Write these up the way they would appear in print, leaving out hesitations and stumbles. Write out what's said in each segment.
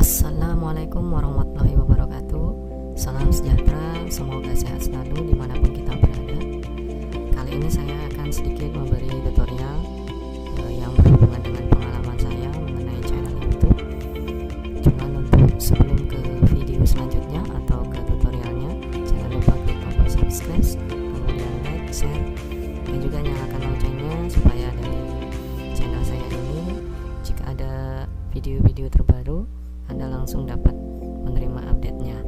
Assalamualaikum warahmatullahi wabarakatuh. Salam sejahtera, semoga sehat selalu dimanapun kita berada. Kali ini saya akan sedikit memberi tutorial yang berhubungan dengan pengalaman saya mengenai channel YouTube. Cuman untuk sebelum ke video selanjutnya atau ke tutorialnya, jangan lupa klik tombol subscribe, kemudian like, share, dan juga nyalakan loncengnya supaya dari channel saya ini jika ada video-video terbaru Anda langsung dapat menerima update-nya.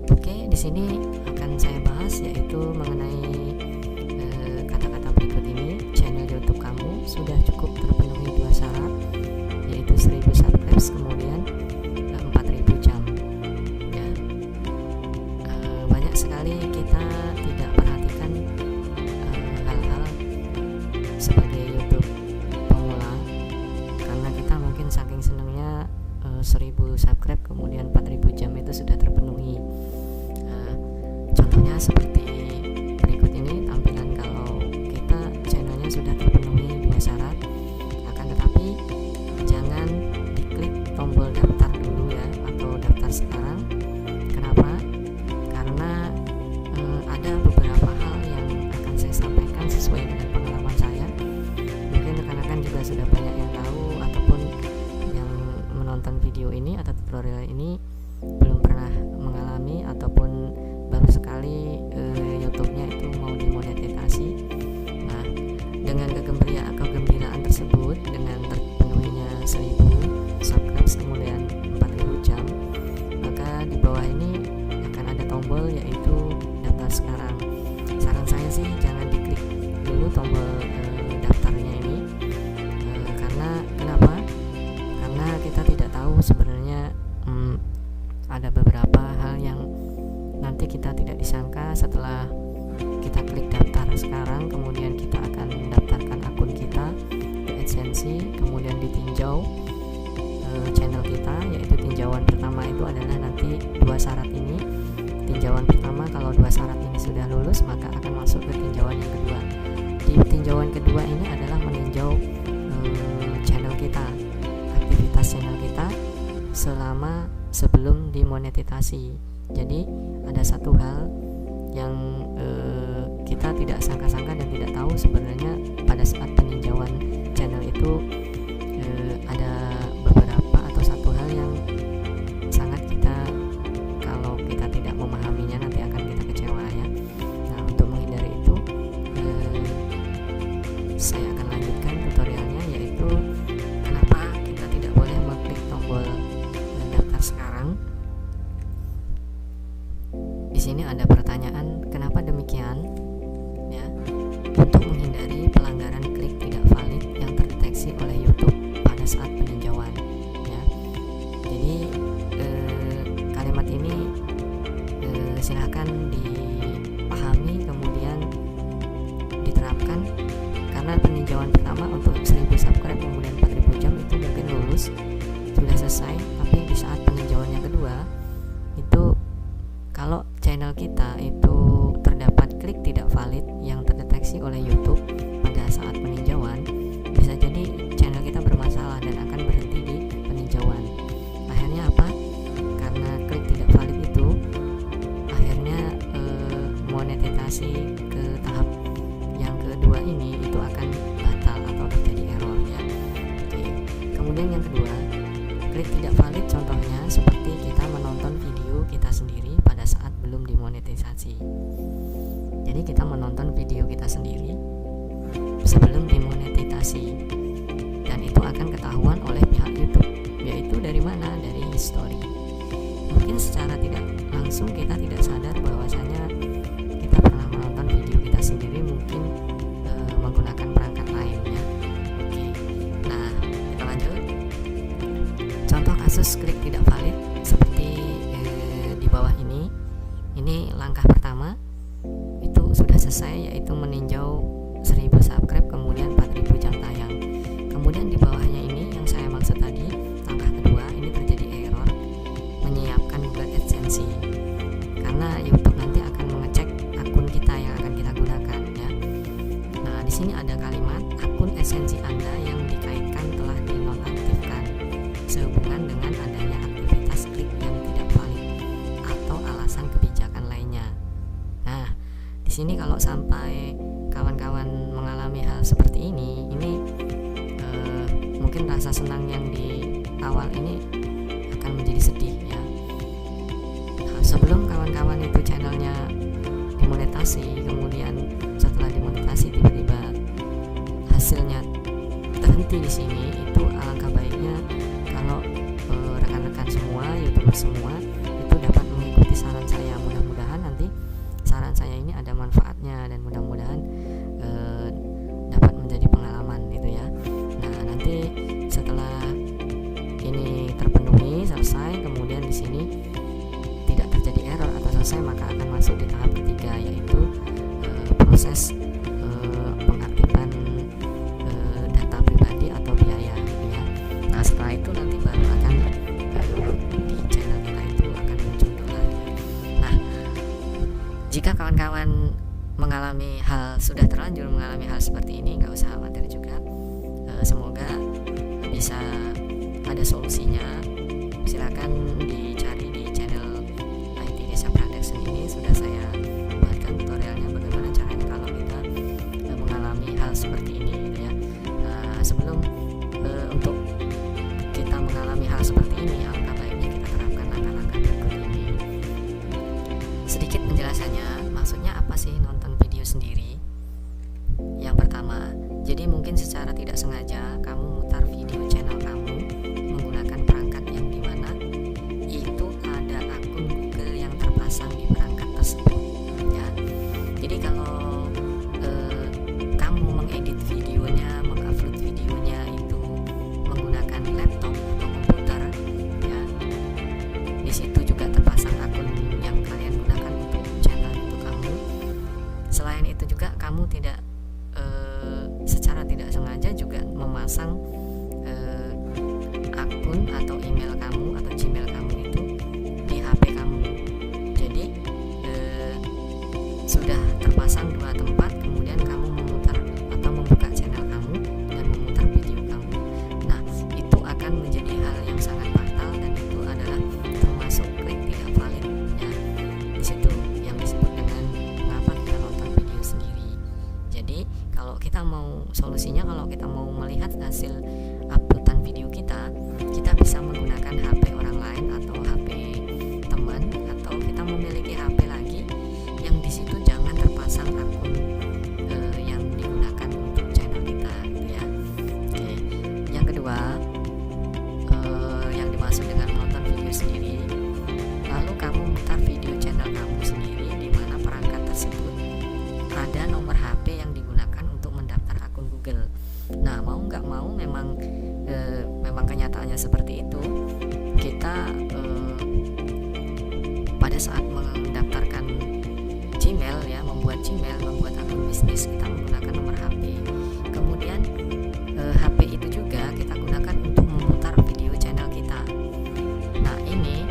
Oke, di sini akan saya bahas yaitu mengenai kata-kata berikut ini. Channel YouTube kamu sudah cukup terpenuhi dua syarat, yaitu 1000 subscribers kemudian 4000 jam. Ya, banyak sekali kita tidak perhatikan hal-hal sebagai YouTube pemula karena kita mungkin saking senangnya 1000 subscribe kemudian 4000 jam itu sudah terpenuhi. Contohnya seperti berikut ini tampilan kalau kita channelnya sudah terpenuhi dua syarat. Akan tetapi jangan diklik tombol daftar dulu ya, atau daftar sekarang. Kenapa? Karena ada beberapa hal yang akan saya sampaikan sesuai dengan pengalaman saya. Mungkin rekan-rekan juga sudah banyak yang tahu ataupun menonton video ini atau tutorial ini belum pernah mengalami ataupun baru sekali YouTube-nya itu mau dimonetisasi. Nah, dengan kegembiraan tersebut, dengan terpenuhinya 1000 subscribe kemudian 4000 jam, maka di bawah ini akan ada tombol yaitu daftar sekarang. Saran saya sih jangan diklik dulu tombol daftarnya ini, karena kenapa? Karena kita tidak tahu sebenarnya ada beberapa hal yang nanti kita tidak disangka setelah kita klik daftar sekarang, kemudian kita akan mendaftarkan akun kita ke AdSense, kemudian ditinjau channel kita, yaitu tinjauan pertama itu adalah nanti dua syarat ini. Tinjauan pertama, kalau dua syarat ini sudah lulus maka akan masuk ke tinjauan yang kedua. Di tinjauan kedua ini adalah meninjau channel kita, aktivitas channel kita selama sebelum dimonetisasi. Jadi ada satu hal yang kita tidak sangka-sangka dan tidak tahu sebenarnya pada saat peninjauan channel itu ada beberapa atau satu hal yang sangat kita, kalau kita tidak memahaminya nanti akan kita kecewa ya. Nah, untuk menghindari itu saya akan lanjutkan tutorialnya, yaitu kenapa kita tidak boleh mengklik tombol daftar sekarang. Di sini ada pertanyaan, kenapa demikian? Ya, untuk menghindari pelanggaran klik tidak valid yang terdeteksi oleh YouTube pada saat peninjauan. Ya, jadi kalimat ini silakan dipahami kemudian diterapkan, karena peninjauan pertama untuk 1000 subscribe kemudian 4000 jam itu mungkin lulus, sudah selesai, tapi di saat peninjauan yang kedua itu kalau channel kita itu terdapat klik tidak valid yang terdeteksi oleh YouTube pada saat peninjauan, bisa jadi channel kita bermasalah dan akan berhenti di peninjauan. Akhirnya apa? Karena klik tidak valid itu akhirnya monetisasi ke tahap yang kedua ini itu akan batal atau terjadi error ya. Oke. Kemudian yang kedua, klik tidak valid contohnya seperti kita menonton video kita sendiri pada saat belum dimonetisasi. Jadi kita menonton video kita sendiri sebelum dimonetisasi, dan itu akan ketahuan oleh pihak YouTube, yaitu dari mana? Dari history. Mungkin secara tidak langsung kita tidak sadar bahwasanya kita pernah menonton video kita sendiri, mungkin menggunakan perangkat lainnya. Oke. Nah, kita lanjut. Contoh kasus klik tidak valid seperti di bawah ini. Ini langkah pertama itu sudah selesai, yaitu meninjau 1000 subscribe kemudian 4000 jam tayang. Kemudian di bawahnya ini yang saya maksud tadi, langkah kedua ini terjadi error menyiapkan Google AdSense, karena YouTube nanti akan mengecek akun kita yang akan kita gunakan ya. Nah, di sini ada kalimat akun AdSense Anda yang dikaitkan telah dinonaktifkan sehubungan dengan adanya aktivitas sini kalau sampai kawan-kawan mengalami hal seperti ini mungkin rasa senang yang di awal ini akan menjadi sedih ya. Sebelum kawan-kawan itu channelnya dimonetasi, kemudian setelah dimonetasi tiba-tiba hasilnya terhenti di sini, itu alangkah baiknya kalau rekan-rekan semua, YouTuber semua itu dapat mengikuti saran saya. Mudah-mudahan nanti saran saya ini ada manfaatnya dan mudah-mudahan dapat menjadi pengalaman gitu ya. Nah, nanti setelah ini terpenuhi, selesai, kemudian di sini tidak terjadi error atau selesai, maka akan masuk di tahap ketiga, yaitu proses pengaktifan data pribadi atau biaya gitu ya. Nah, setelah itu nanti baru akan di channel kita itu akan muncul dolar. Nah, jika kawan-kawan sudah terlanjur mengalami hal seperti ini, nggak usah khawatir juga. Semoga bisa ada solusinya. Silakan dicari di channel IT Desa Production ini, sudah saya buatkan tutorialnya bagaimana caranya kalau kita mengalami hal seperti ini gitu ya. Sebelum untuk kita mengalami hal seperti ini, alangkah baiknya kita terapkan langkah-langkah berikut ini. Sedikit penjelasannya, maksudnya apa sih nonton video sendiri? Yang pertama, jadi mungkin secara tidak sengaja kamu mutar video channel kamu menggunakan perangkat yang dimana itu ada akun Google yang terpasang di perangkat tersebut ya. Jadi kalau kamu mengedit videonya, mengupload videonya itu menggunakan laptop atau komputer ya, di situ juga terpasang akun yang kalian gunakan untuk channel itu kamu. Selain itu juga kamu tidak secara tidak sengaja juga memasang akun atau email kamu atau Gmail kamu itu di HP kamu. Jadi sudah terpasang dua tempat, kemudian kamu memutar atau membuka channel kamu dan memutar video kamu. Nah, itu akan menjadi hal yang sangat fatal dan itu adalah termasuk klik tidak valid ya. Di situ yang disebut dengan mengapa kita nonton video sendiri. Jadi kalau kita mau solusinya, kalau kita mau melihat hasil uploadan video kita bisa menggunakan HP orang lain atau HP teman, atau kita memiliki HP lagi yang di situ jangan terpasang akun yang digunakan untuk channel kita gitu ya. Oke. Yang kedua, yang dimaksud dengan menonton video sendiri, lalu kamu mutar video channel kamu sendiri di mana perangkat tersebut ada nomor HP yang digunakan untuk mendaftar akun Google. Nah, mau nggak mau memang kenyataannya seperti itu. Kita pada saat mendaftarkan Gmail ya, membuat akun bisnis, kita menggunakan nomor HP. Kemudian HP itu juga kita gunakan untuk memutar video channel kita. Nah, ini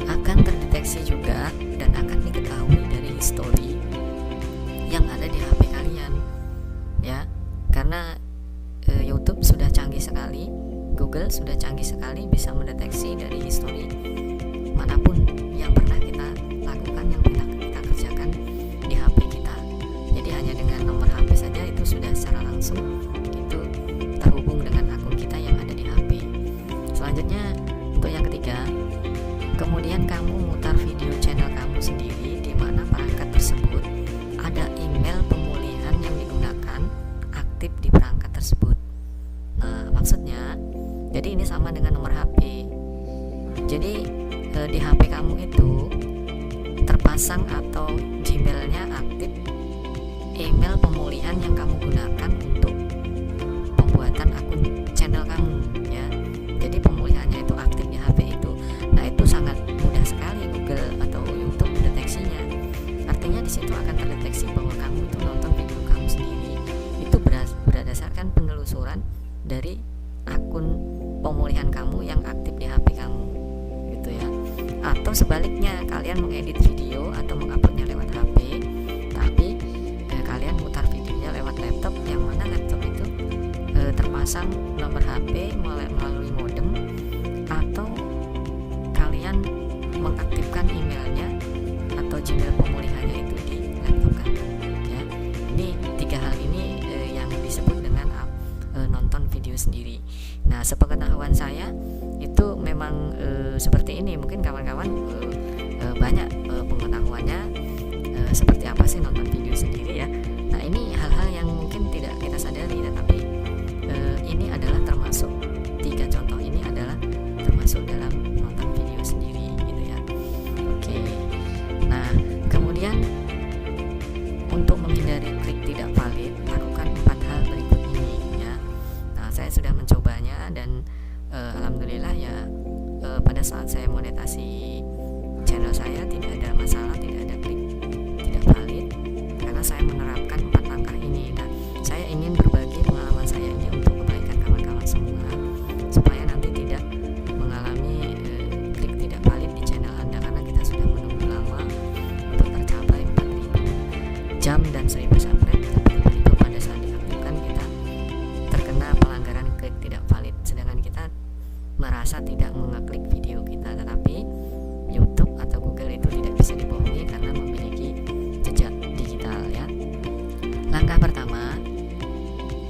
akan terdeteksi juga dan akan diketahui dari history yang ada di HP kalian ya, karena YouTube sudah canggih sekali, Google sudah canggih sekali, bisa mendeteksi dari history manapun yang pernah kita lakukan, yang pernah kita kerjakan di HP kita. Jadi hanya dengan nomor HP saja itu sudah secara langsung itu terhubung dengan akun kita yang ada di HP. Selanjutnya untuk yang ketiga, kemudian kamu mutar video channel kamu sendiri di mana perangkat tersebut ada email pemulihan yang digunakan aktif di perangkat tersebut. Nah, maksudnya jadi ini sama dengan nomor HP. Jadi di HP kamu itu terpasang atau Gmailnya aktif email pemulihan yang kamu gunakan untuk pembuatan akun channel kamu ya. Jadi pemulihannya itu aktif di HP itu. Nah, itu sangat mudah sekali Google atau YouTube mendeteksinya. Artinya di situ akan terdeteksi bahwa kamu itu nonton video kamu sendiri. Itu berdasarkan penelusuran dari akun pemulihan kamu yang aktif di HP kamu gitu ya. Atau sebaliknya, kalian mengedit video atau menguploadnya lewat HP, tapi kalian mutar videonya lewat laptop, yang mana laptop itu terpasang nomor HP melalui modem, atau kalian mengaktifkan emailnya atau Gmail pemulihannya itu di laptop kalian. memang seperti ini, mungkin kawan-kawan banyak pengetahuannya seperti apa sih nonton video sendiri ya. Nah, ini hal-hal yang mungkin tidak kita sadari, tetapi ini adalah termasuk 3 contoh ini adalah termasuk dalam nonton video sendiri gitu ya. Oke. Nah, kemudian untuk menghindari klik tidak valid, lakukan 4 hal berikut ini ya. Nah, saya sudah mencobanya dan alhamdulillah ya, pada saat saya monetasi channel saya tidak ada masalah, tidak ada klik tidak valid karena saya menerapkan 4 langkah ini. Nah, saya ingin berbagi pengalaman saya ini untuk kebaikan kawan-kawan semua, supaya nanti tidak mengalami klik tidak valid di channel Anda, karena kita sudah menunggu lama untuk tercapai 4.000 jam dan 1.000 subscribe, tapi tiba-tiba pada saat diaktifkan kita terkena pelanggaran klik tidak valid, sedangkan kita merasa tidak mengeklik video kita, tetapi YouTube atau Google itu tidak bisa dibohongi karena memiliki jejak digital ya. Langkah pertama,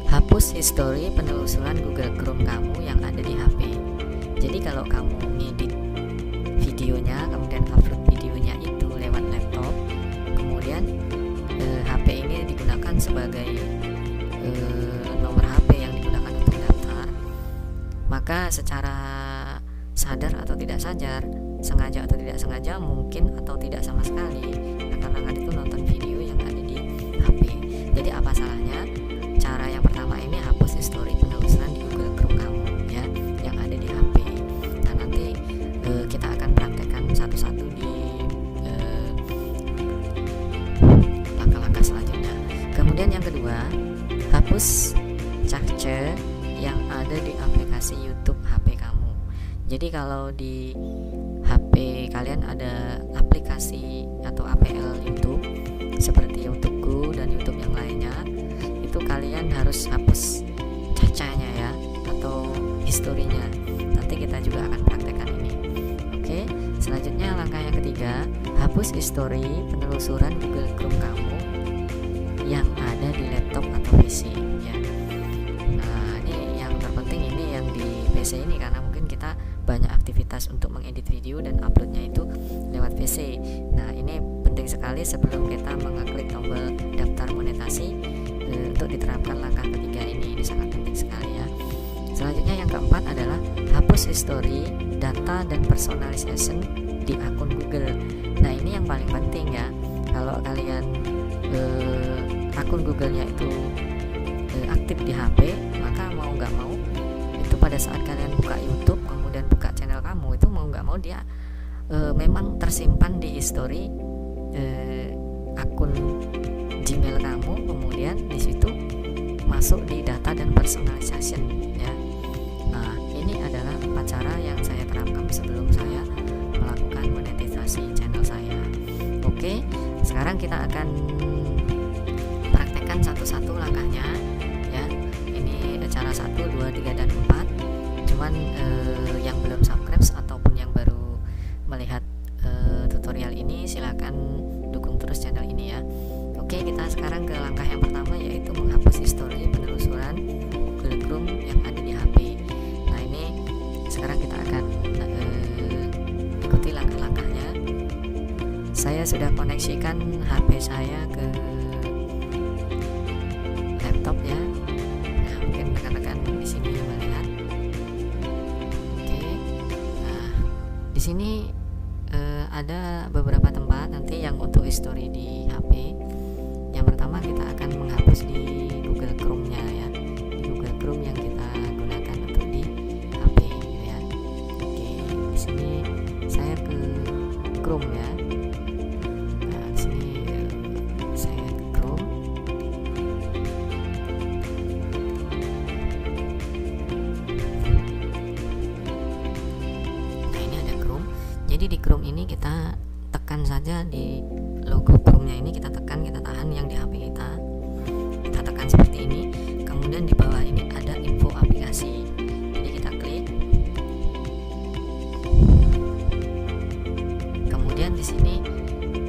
hapus history penelusuran Google Chrome kamu yang ada di HP. Jadi kalau kamu ngedit videonya, kemudian upload videonya itu lewat laptop, kemudian HP ini digunakan sebagai nomor HP yang digunakan untuk daftar, maka secara sadar atau tidak sadar, sengaja atau tidak sengaja, mungkin atau tidak sama sekali, akan itu nonton video yang ada di HP. Jadi apa salahnya? Cara yang pertama ini, hapus history penelusuran di Google Chrome kamu ya yang ada di HP. Nah, nanti kita akan praktekkan satu-satu di langkah-langkah selanjutnya. Kemudian yang kedua, hapus cache yang ada di aplikasi YouTube HP kamu. Jadi kalau di HP kalian ada aplikasi atau APL YouTube seperti YouTube Go dan YouTube yang lainnya, itu kalian harus hapus cacanya ya, atau historinya. Nanti kita juga akan praktekkan ini. Oke, selanjutnya langkah yang ketiga, hapus history penelusuran Google Chrome kamu yang ada di laptop atau PC ya. Nah, ini yang terpenting, ini yang di PC ini, karena mungkin kita banyak aktivitas untuk mengedit video dan uploadnya itu lewat PC. Nah, ini penting sekali sebelum kita mengeklik tombol daftar monetasi untuk diterapkan langkah ketiga ini sangat penting sekali ya. Selanjutnya yang keempat adalah hapus history, data dan personalization di akun Google. Nah, ini yang paling penting ya. Kalau kalian akun Google-nya itu aktif di HP, maka mau nggak mau itu pada saat kalian buka YouTube kemudian buka channel kamu, itu mau nggak mau dia memang tersimpan di history akun Gmail kamu, kemudian di situ masuk di data dan personalization ya. Nah, ini adalah 4 cara yang saya terapkan sebelum saya melakukan monetisasi channel saya. Oke, sekarang kita akan praktekkan satu-satu langkahnya ya. Ini cara 1, 2, 3 dan 4. Cuman yang belum subscribe ataupun yang baru melihat tutorial ini, silakan dukung terus channel ini ya. Oke, kita sekarang ke langkah yang pertama, yaitu menghapus history penelusuran Google Chrome yang ada di HP. Nah, ini sekarang kita akan ikuti langkah-langkahnya. Saya sudah koneksikan HP saya ke laptop ya. Nah, mungkin rekan-rekan di sini melihat. Oke. Nah, di sini ada beberapa tempat nanti yang untuk history di HP. Yang pertama kita akan menghapus di Google Chrome-nya ya, di Google Chrome yang kita gunakan untuk di HP gitu ya. Oke, di sini saya ke Chrome ya. Nah, di sini saya ke Chrome. Nah, ini ada Chrome. Jadi di Chrome ini kita tekan saja di logo Chrome-nya ini, kita tekan, kita tahan yang di HP kita tekan seperti ini. Kemudian di bawah ini ada info aplikasi, jadi kita klik. Kemudian di sini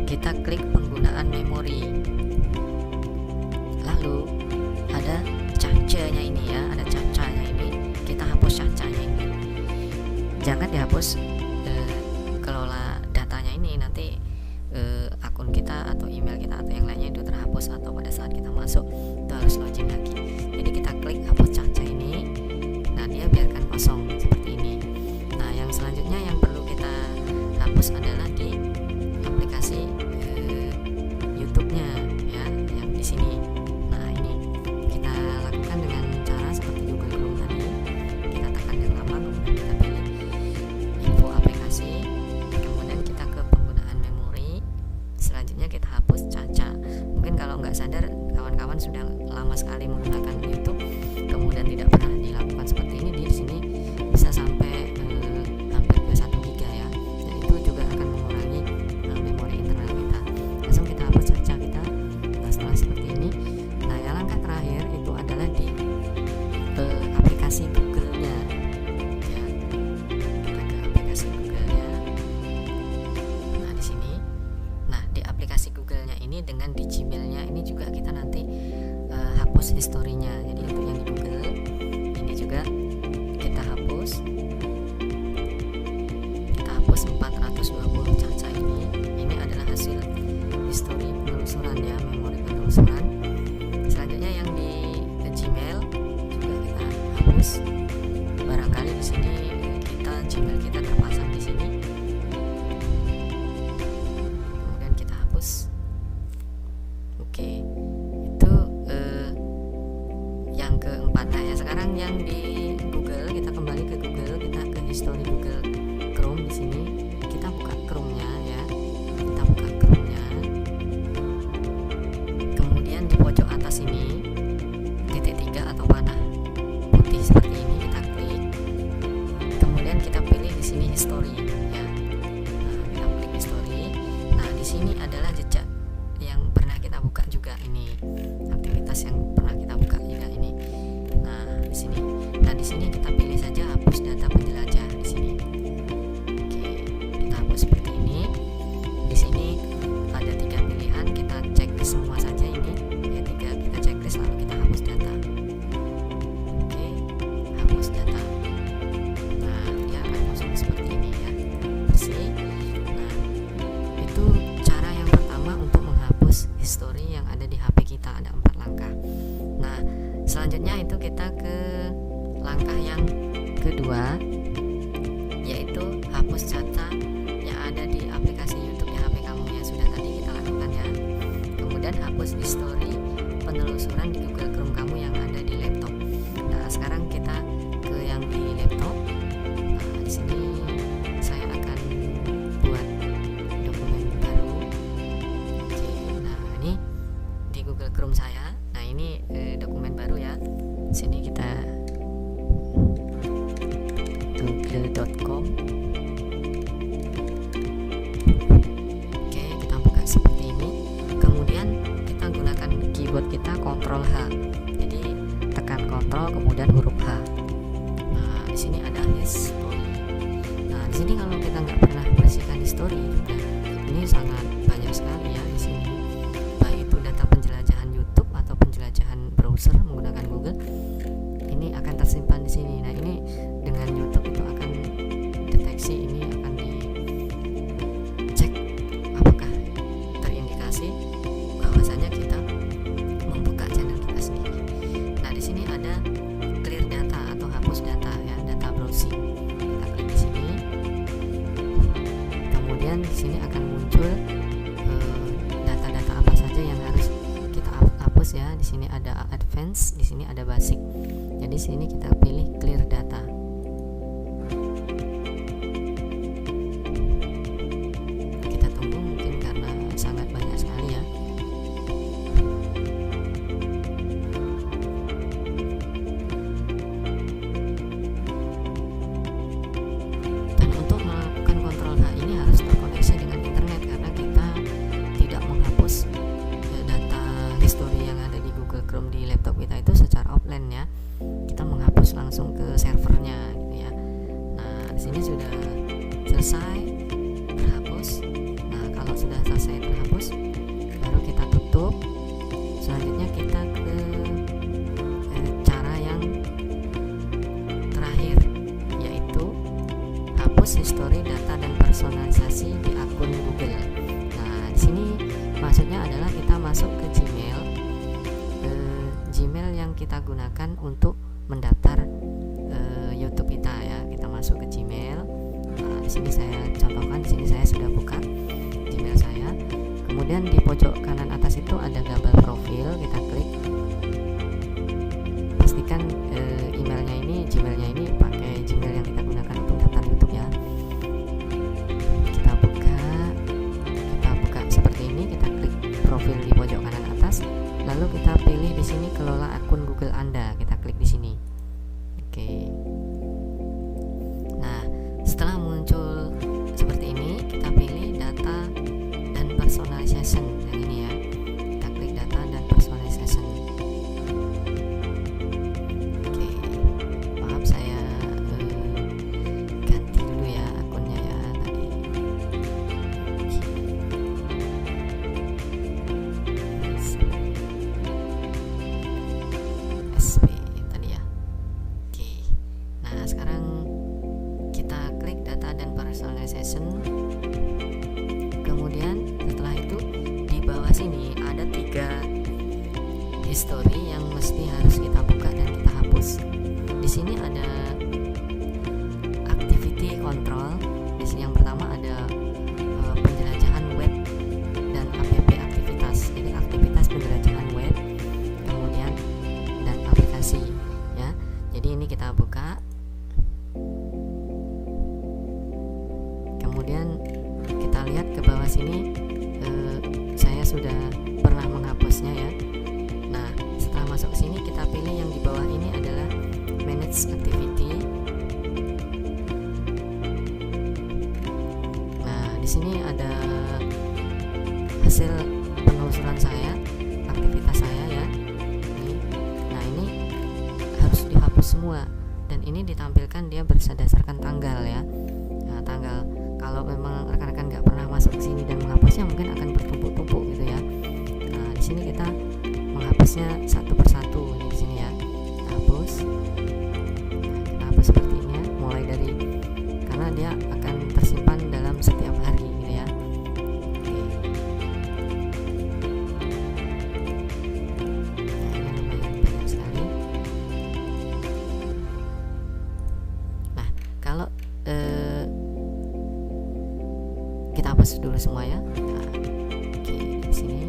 kita klik penggunaan memori, lalu ada cache-nya ini ya, ada cache-nya ini, kita hapus cache-nya ini. jangan dihapus kelola datanya ini, nanti akun kita atau email kita atau yang lainnya itu terhapus, atau pada saat kita masuk itu harus login lagi. Jadi kita klik hapus caca ini, nah dia biarkan kosong seperti ini. Nah yang selanjutnya yang perlu kita hapus adalah di aplikasi YouTube-nya ya, yang di sini. Nah ini kita lakukan dengan cara seperti Google Chrome tadi, kita tekan yang lama, kemudian kita pilih info aplikasi, kemudian kita ke penggunaan memori, selanjutnya kita hapus caca. Mungkin kalau nggak sadar kawan-kawan sudah lama sekali menggunakan YouTube, kemudian tidak pernah dilakukan seperti ini, di sini bisa sampai hampir ke 1 GB ya, dan itu juga akan mengurangi memori internal kita. Langsung kita hapus caca kita. Nah setelah seperti ini, nah yang langkah terakhir itu adalah di aplikasi Google-nya ya, kita ke aplikasi Google-nya. Nah di sini, nah di aplikasi Google-nya ini dengan di Gmail-nya ini juga kita nanti hapus historinya. Jadi itu yang di Google ini juga kita hapus 420 caca ini adalah hasil histori penelusuran ya, memori penelusuran. Selanjutnya yang di Gmail juga kita hapus, barangkali di sini Gmail kita terpasang di sini, kemudian kita hapus. Oke, itu yang keempat. Nah ya sekarang yang di Google, kita kembali ke Google, kita ke history Google Chrome. Di sini kita buka Chrome-nya ya, kita buka Chrome-nya, kemudian di pojok atas ini titik 3 atau panah putih seperti ini kita klik, kemudian kita pilih di sini history ya. Nah kita klik history. Nah di sini adalah jejak yang pernah kita buka juga, ini aktivitas yang pernah kita buka juga ini. Nah di sini, nah di sini kita pilih saja hapus data penjelajah di sini. Oke, kita hapus seperti ini. Di sini ada 3 pilihan, kita cek semua saja ini ya, 3 kita checklist, lalu kita hapus data. Oke, hapus data. Nah dia akan kosong seperti ini ya, bersih. Nah itu cara yang pertama untuk menghapus histori yang ada di HP kita, ada 4 langkah. Nah selanjutnya itu kita ke langkah yang kedua, yaitu hapus caca yang ada di aplikasi YouTube ya, HP kamu yang sudah tadi kita lakukan ya. Kemudian hapus histori penelusuran di Google Chrome kamu yang ada di laptop. Nah sekarang kita ke yang di laptop. Nah di sini saya akan buat dokumen baru. Oke, nah ini di Google Chrome saya. Nah ini dokumen baru ya. Di sini kita google.com. Oke, kita buka seperti ini. Kemudian kita gunakan keyboard kita Ctrl H. Jadi tekan Ctrl kemudian huruf H. Nah di sini ada history. Nah di sini kalau kita nggak pernah bersihkan history juga, ini sangat banyak sekali ya di sini. Baik itu data penjelajahan YouTube atau penjelajahan browser menggunakan Google, ini akan tersimpan di sini. Nah ini dengan YouTube itu akan deteksi, ini akan dicek apakah terindikasi bahwasanya kita membuka channel kita sendiri. Nah di sini ada clear data atau hapus data ya, data browsing. Kita klik di sini, kemudian di sini akan muncul data-data apa saja yang harus kita hapus ya. Di sini ada advance, di sini ada basic. Jadi sini kita pilih clear data. Kita tunggu mungkin karena sangat banyak sekali ya. Dan untuk melakukan kontrol H ini harus terkoneksi dengan internet, karena kita tidak menghapus data history yang ada di Google Chrome di laptop kita itu secara offline ya. Kita menghapus langsung ke servernya gitu ya. Nah di sini sudah selesai terhapus. Nah kalau sudah selesai terhapus, baru kita tutup. Selanjutnya kita ke cara yang terakhir, yaitu history data dan personalisasi di akun Google. Nah, di sini maksudnya adalah kita masuk ke Gmail yang kita gunakan untuk mendaftar YouTube kita ya. Kita masuk ke Gmail. Nah, di sini saya contohkan, di sini saya sudah buka Gmail saya. Kemudian di pojok kanan atas itu ada gambar profil, kita klik. Pastikan emailnya ini, Gmailnya ini pakai Gmail yang kita gunakan untuk daftar YouTube ya. Kita buka seperti ini, kita klik profil di pojok kanan atas, lalu kita pilih di sini kelola akun Google Anda, kita klik di sini. Oke. Nah, setelah muncul seperti ini, kita pilih data dan personalization yang ini ya. Kita klik data dan personalization. Oke. Maaf saya ganti dulu ya akunnya ya tadi. SP tadi ya. Oke. Nah, sekarang kita klik data dan personalization. Kemudian setelah itu di bawah sini ada 3 history yang mesti harus kita buka dan kita hapus. Di sini ada activity control. Di sini yang pertama ada penjelajahan web dan app aktivitas. Jadi aktivitas penjelajahan web, kemudian dan aplikasi ya. Jadi ini kita buka. Kemudian kita lihat ke bawah sini, saya sudah pernah menghapusnya ya. Nah, setelah masuk ke sini kita pilih yang di bawah ini adalah manage activity. Nah, di sini ada hasil penelusuran saya, aktivitas saya ya. Nah, ini harus dihapus semua dan ini ditampilkan dia berdasarkan tanggal ya. Nah, tanggal kalau memang rekan-rekan nggak pernah masuk ke sini dan menghapusnya mungkin akan bertumpuk-tumpuk gitu ya. Nah, di sini kita menghapusnya satu persatu di sini ya. Kita hapus. Nah, kita hapus seperti ini ya, mulai dari karena dia akan tersimpan dalam setiap hari gitu ya. Oke. Nah, ini lumayan banyak sekali. Nah, kalau kita hapus dulu semua ya. Nah, oke, di sini.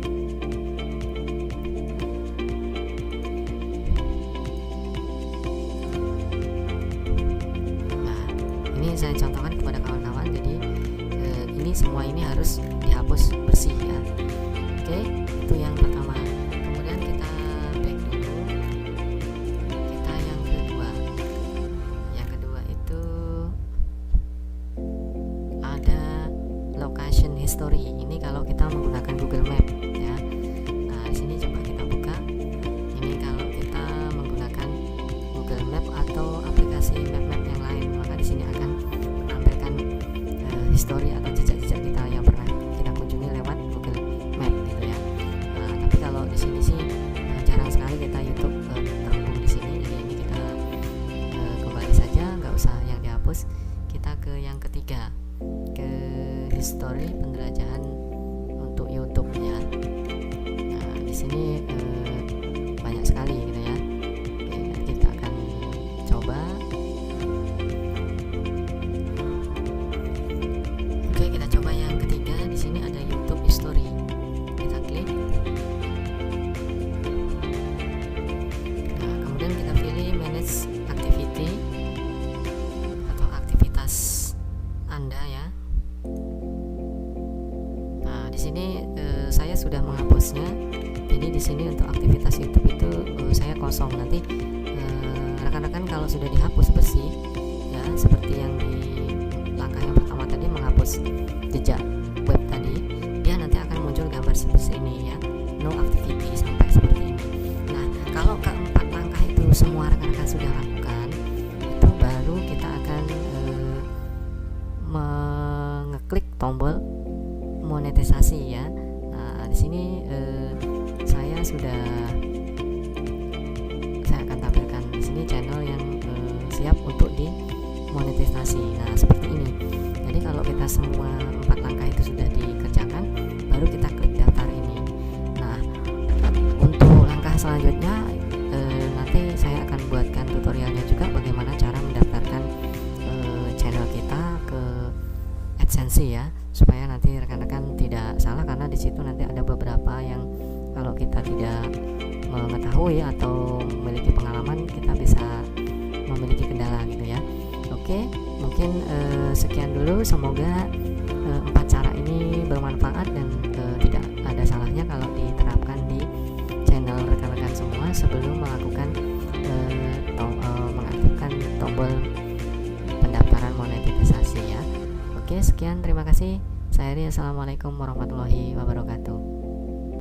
Nah, ini saya contohkan kepada kawan-kawan. Jadi ini semua ini harus dihapus bersih ya. Oke, itu yang pertama. Kemudian kita back dulu. Kita yang kedua. Yang kedua itu ada location history. Ini kalau kita menggunakan Google Map ya. Nah, di sini coba kita buka. Ini kalau kita menggunakan Google Map atau aplikasi map-map yang lain, maka di sini akan menampilkan history atau jejak-jejak kita yang pernah kita kunjungi lewat Google Map gitu ya. Nah, tapi kalau di sini sih jarang sekali kita YouTube terhubung di sini. Jadi ini kita kembali saja, nggak usah yang dihapus. Kita ke yang ketiga, ke history penjelajahan untuk YouTube ya. Nah, di sini banyak sekali gitu ya. Oke, nanti kita akan coba. Oke, kita coba yang ketiga. Di sini ada YouTube history. Kita klik. Nah, kemudian kita pilih manage activity atau aktivitas Anda ya. Nah, di sini saya sudah menghapusnya. Jadi di sini untuk aktivitas YouTube itu saya kosong. Nanti rekan-rekan kalau sudah dihapus bersih ya, seperti yang di langkah yang pertama tadi menghapus jejak web tadi, dia nanti akan muncul gambar seperti ini ya, no activity sampai seperti ini. Nah, kalau keempat langkah itu semua rekan-rekan sudah lakukan, itu baru kita akan mengeklik tombol monetisasi ya. Nah, di sini saya akan tampilkan di sini channel yang siap untuk dimonetisasi. Nah, seperti ini. semua 4 langkah itu sudah dikerjakan, baru kita klik daftar ini. Nah, untuk langkah selanjutnya nanti saya akan buatkan tutorialnya juga bagaimana cara mendaftarkan channel kita ke AdSense ya, supaya nanti rekan-rekan tidak salah, karena di situ nanti ada beberapa yang kalau kita tidak mengetahui atau memiliki pengalaman, kita bisa memiliki kendala gitu ya. Oke, mungkin sekian dulu. Semoga 4 cara ini bermanfaat dan tidak ada salahnya kalau diterapkan di channel rekan-rekan semua sebelum melakukan mengaktifkan tombol pendaftaran monetisasi ya. Oke, sekian, terima kasih. Saya Ri, assalamualaikum warahmatullahi wabarakatuh.